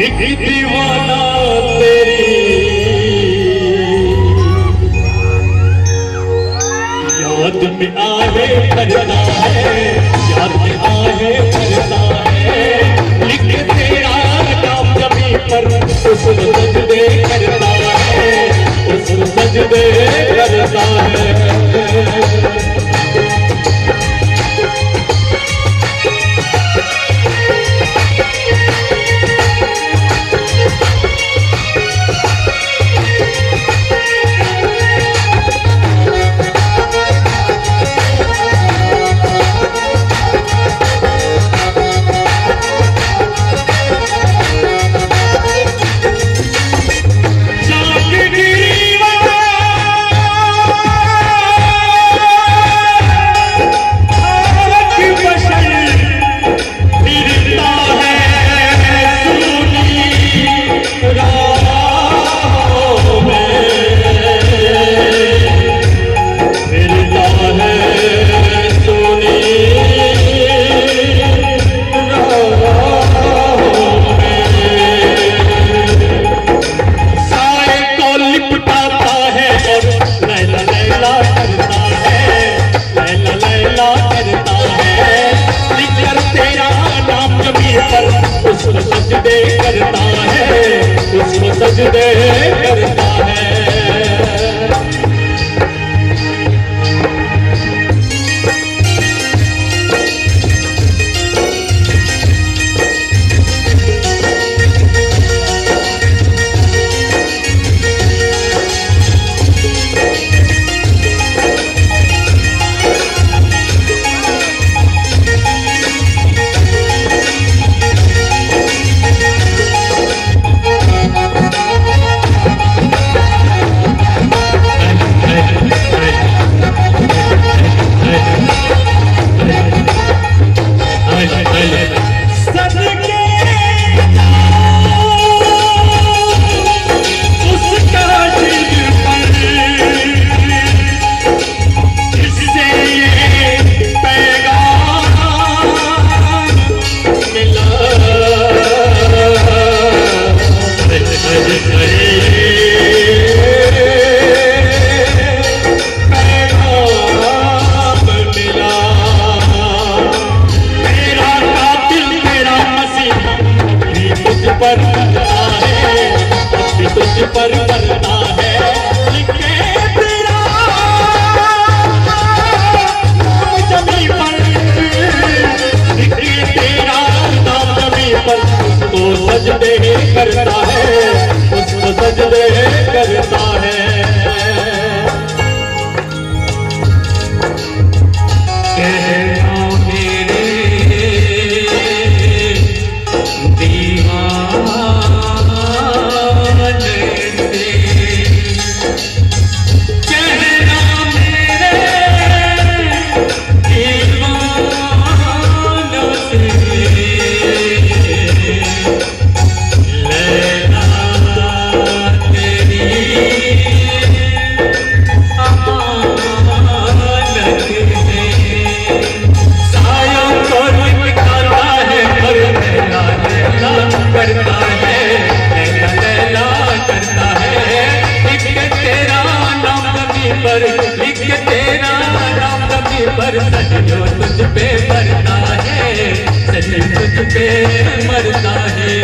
एक दीवाना तेरी याद में आए करता है, याद में आए करता है। लिख तेरा नाम जमीन पर उस सजदे करता है, उस सजदे करता है। उसको सजदे करता है, उसको सजदे करता है। पर करता है, लिखे तेरा नाम जमीन पर, लिखे तेरा नाम जमीन पर। उसको सजदे करता है, उसको सजदे करता है। कहना मेरे दीवाना लिख तेरा नाम जमीन पर, सजो तुझ पे मरता है, सजो तुझ पे मरता है।